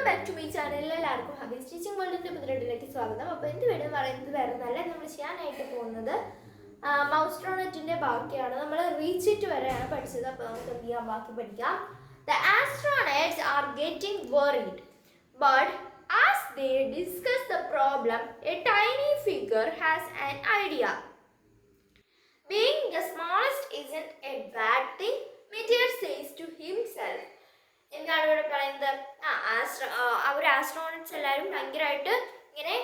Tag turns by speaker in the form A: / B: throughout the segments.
A: Welcome back to my channel. എല്ലാവർക്കും happy stitching വേൾഡിൻ്റെ പുതിയൊരു സ്വാഗതം. അപ്പോൾ എൻ്റെ വീഡിയോ എന്ന് പറയുന്നത് വേറെ നല്ല നമ്മൾ ചെയ്യാനായിട്ട് പോകുന്നത് മൗസ്ട്രോണറ്റിൻ്റെ ബാക്കിയാണ്. നമ്മൾ റീച്ച് ഇറ്റ് വരെയാണ് പഠിച്ചത്. അപ്പോൾ നമുക്ക് എന്ത് ചെയ്യാം, ബാക്കി പഠിക്കാം. The astronauts are getting worried, but as they discuss the problem, a tiny figure has an idea. Being the smallest isn't a bad thing, Meteor says to himself. എന്താണ് ഇവിടെ പറയുന്നത്? അവർ ആസ്ട്രോണറ്റ്സ് എല്ലാവരും ഭയങ്കരമായിട്ട് ഇങ്ങനെ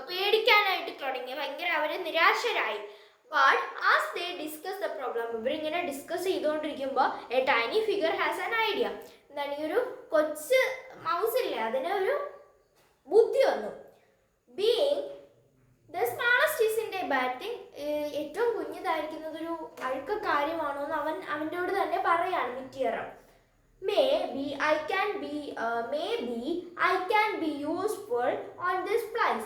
A: പേടിക്കാനായിട്ട് തുടങ്ങി, ഭയങ്കര അവർ നിരാശരായി. But as they discuss the problem, ഇവരിങ്ങനെ ഡിസ്കസ് ചെയ്തുകൊണ്ടിരിക്കുമ്പോൾ a tiny figure has an idea. എന്താണ്, ഈ ഒരു കൊച്ചു മൗസ് ഇല്ലേ, അതിന് ഒരു ബുദ്ധി വന്നു. ബീയിങ് ദ സ്മാളസ്റ്റ് ഈസിൻ്റെ എ ബാഡ് തിങ്, ഏറ്റവും കുഞ്ഞതായിരിക്കുന്നത് ഒരു അഴുക്ക കാര്യമാണോ എന്ന് അവൻ്റെയോട് തന്നെ പറയാണ് മിറ്റിയർ. Maybe I can be useful on this flight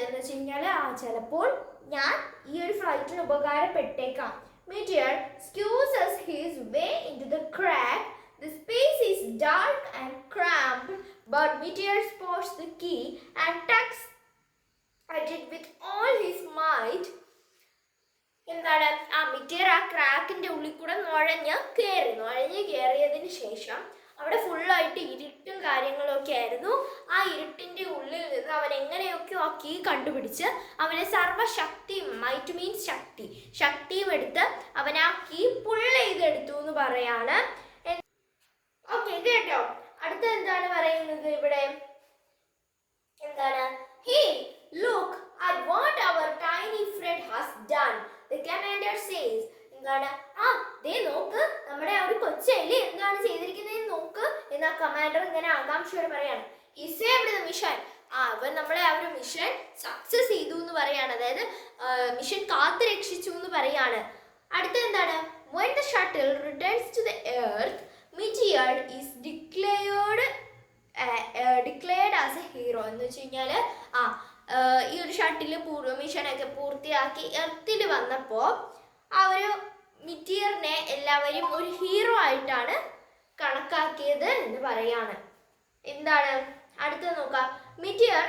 A: എന്ന് വെച്ച് കഴിഞ്ഞാൽ ചിലപ്പോൾ ഞാൻ ഈ ഒരു ഫ്ലൈറ്റിന് ഉപകാരപ്പെട്ടേക്കാം. Meteor squeezes his way into the crack. The space is dark and cramped, but Meteor spots the key and tugs at it with all his might. എന്താണ്, മിറ്റിയർ ക്രാക്കിന്റെ ഉള്ളിൽ കൂടെ നുഴഞ്ഞ് കയറിയതിന് ശേഷം അവിടെ ഫുള്ളായിട്ട് ഇരുട്ടും കാര്യങ്ങളൊക്കെ ആയിരുന്നു. ആ ഇരുട്ടിന്റെ ഉള്ളിൽ നിന്ന് അവൻ എങ്ങനെയൊക്കെയോ ആ കീ കണ്ടുപിടിച്ച് അവനെ സർവ്വശക്തിയും, മൈറ്റ് മീൻസ് ശക്തിയും എടുത്ത് അവൻ ആ കീ പുള്ള് ചെയ്തെടുത്തു എന്ന് പറയാണ്. ഓക്കെ, കേട്ടോ. അടുത്ത എന്താണ് പറയുന്നത് ഇവിടെ? എന്താണ്, Hey, look at what our tiny friend has done, the commander says. എന്താണ്, ദേ നോക്ക്, നമ്മുടെ ആ ഒരു കൊച്ചെലി എന്താണ് ചെയ്തിരിക്കുന്നതെന്ന് നോക്ക് എന്ന് ആ കമാൻഡർ ഇങ്ങനെ ആകാംക്ഷയോടെ പറയാണ്. He saved the mission. അവൻ നമ്മളെ ആ ഒരു മിഷൻ സക്സസ് ചെയ്തു എന്ന് പറയാണ്, അതായത് മിഷൻ കാത്തു രക്ഷിച്ചു എന്ന് പറയാണ്. അടുത്ത എന്താണ്, when the shuttle returns to the earth, Meteor is declared as a hero. എന്ന് വെച്ച് കഴിഞ്ഞാൽ ഈ ഒരു ഷട്ടിൽ മിഷനൊക്കെ പൂർത്തിയാക്കി എർത്തിൽ വന്നപ്പോൾ ആ ഒരു മിറ്റിയറിനെ എല്ലാവരും ഒരു ഹീറോ ആയിട്ടാണ് കണക്കാക്കിയത് എന്ന് പറയാണ്. എന്താണ് അടുത്തത് നോക്കാം. മിറ്റിയർ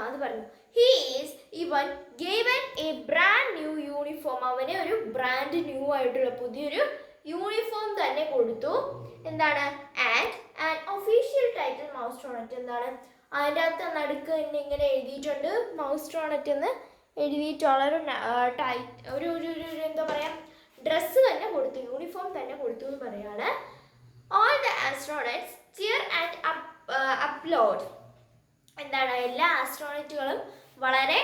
A: അത് പറഞ്ഞു. He is even given a brand new uniform. അവന് ഒരു ബ്രാൻഡ് ന്യൂ ആയിട്ടുള്ള പുതിയൊരു യൂണിഫോം തന്നെ കൊടുത്തു. എന്താണ്, ആൻഡ് ഒഫീഷ്യൽ ടൈറ്റിൽ മൗസ്ട്രോണറ്റ്. എന്താണ്, അതിൻ്റെ അകത്ത് നടുക്ക് തന്നെ ഇങ്ങനെ എഴുതിയിട്ടുണ്ട് മൗസ്ട്രോണറ്റ് എന്ന് എഴുതിയിട്ടുള്ള ഒരു എന്താ പറയുക, ഡ്രസ്സ് തന്നെ കൊടുത്തു, യൂണിഫോം തന്നെ കൊടുത്തു എന്ന് പറയാണ്. All the astronauts cheer and applaud. എന്താണ്, എല്ലാ ആസ്ട്രോണറ്റുകളും വളരെ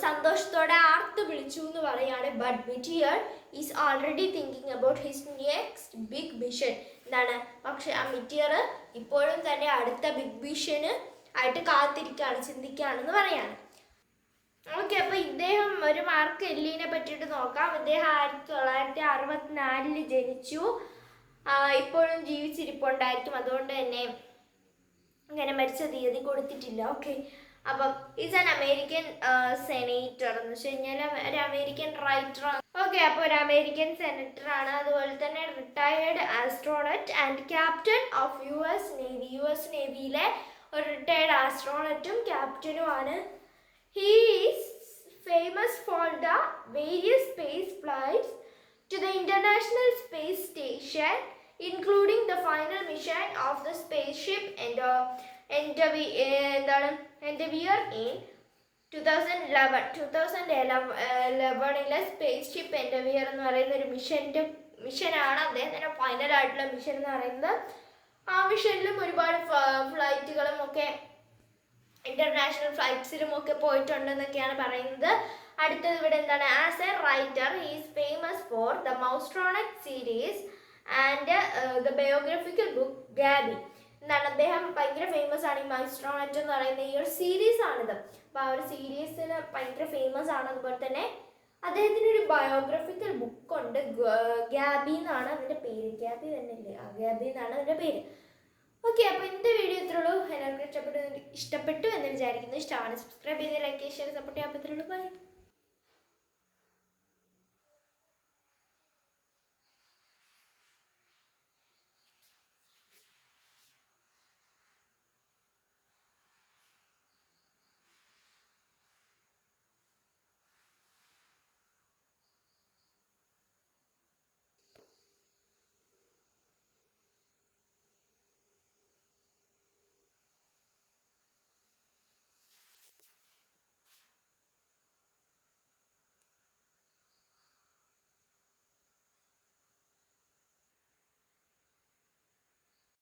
A: സന്തോഷത്തോടെ ആർത്ത് വിളിച്ചു എന്ന് പറയാണ്. But Meteor is already thinking about his next big mission. എന്താണ്, പക്ഷെ ആ മിറ്റിയർ ഇപ്പോഴും തന്നെ അടുത്ത ബിഗ് മിഷന് ആയിട്ട് കാത്തിരിക്കുകയാണ്, ചിന്തിക്കുകയാണെന്ന് പറയാണ്. ഓക്കെ, അപ്പോൾ ഇദ്ദേഹം ഒരു മാർക്ക് എല്ലിനെ പറ്റിയിട്ട് നോക്കാം. ഇദ്ദേഹം 1964 ജനിച്ചു. ഇപ്പോഴും ജീവിച്ചിരിപ്പുണ്ടായിരിക്കും, അതുകൊണ്ട് തന്നെ ഇങ്ങനെ മരിച്ച തീയതി കൊടുത്തിട്ടില്ല. ഓക്കെ, അപ്പം ഈസ് ആൻ അമേരിക്കൻ സെനേറ്റർ എന്ന് വെച്ച് കഴിഞ്ഞാൽ ഒരു അമേരിക്കൻ റൈറ്റർ. ഓക്കെ, അപ്പോൾ ഒരു അമേരിക്കൻ സെനറ്റർ ആണ്. അതുപോലെ തന്നെ retired astronaut and captain of US navy. US നേവിയിലെ ഒരു retired ആസ്ട്രോണറ്റും ക്യാപ്റ്റനുമാണ്. He is famous for the various space flights to the International Space Station, including the final mission of the spaceship Endeavour in 2011 spaceship എൻഡെവിയർ എന്ന് പറയുന്ന ഒരു മിഷനാണ് അദ്ദേഹത്തിൻ്റെ ഫൈനലായിട്ടുള്ള mission എന്ന് പറയുന്നത്. ആ മിഷനിലും ഒരുപാട് ഫ്ലൈറ്റുകളും ഒക്കെ ഇന്റർനാഷണൽ ഫ്ലൈറ്റ്സിലും ഒക്കെ പോയിട്ടുണ്ടെന്നൊക്കെയാണ് പറയുന്നത്. അടുത്തത് ഇവിടെ എന്താണ്, as a writer is famous for the Mousetronaut series and the biographical book Gabby. എന്താണ്, അദ്ദേഹം ഭയങ്കര ഫേമസ് ആണ്. ഈ മൗസ്ട്രോണറ്റ് എന്ന് പറയുന്ന ഈ ഒരു സീരീസ് ആണിത്. അപ്പോൾ ആ ഒരു സീരീസിന് ഭയങ്കര ഫേമസ് ആണ്. അതുപോലെ തന്നെ അദ്ദേഹത്തിന് ഒരു ബയോഗ്രഫിക്കൽ ബുക്കുണ്ട്, ഗാബി എന്നാണ് അതിൻ്റെ പേര്. ഗാബി തന്നെ ഇല്ലേ, ഗാബി എന്നാണ് അതിൻ്റെ പേര്. ഓക്കെ, അപ്പോൾ ഇന്നത്തെ വീഡിയോ ഇത്രയുള്ളൂ. എല്ലാവർക്കും ഇഷ്ടപ്പെട്ടു എന്ന് വിചാരിക്കുന്നു. ഇഷ്ടമാണ് സബ്സ്ക്രൈബ് ചെയ്ത് ലൈക്ക് ഷെയർ സപ്പോർട്ട് ചെയ്യാൻ പറ്റുള്ളൂ. ബൈ.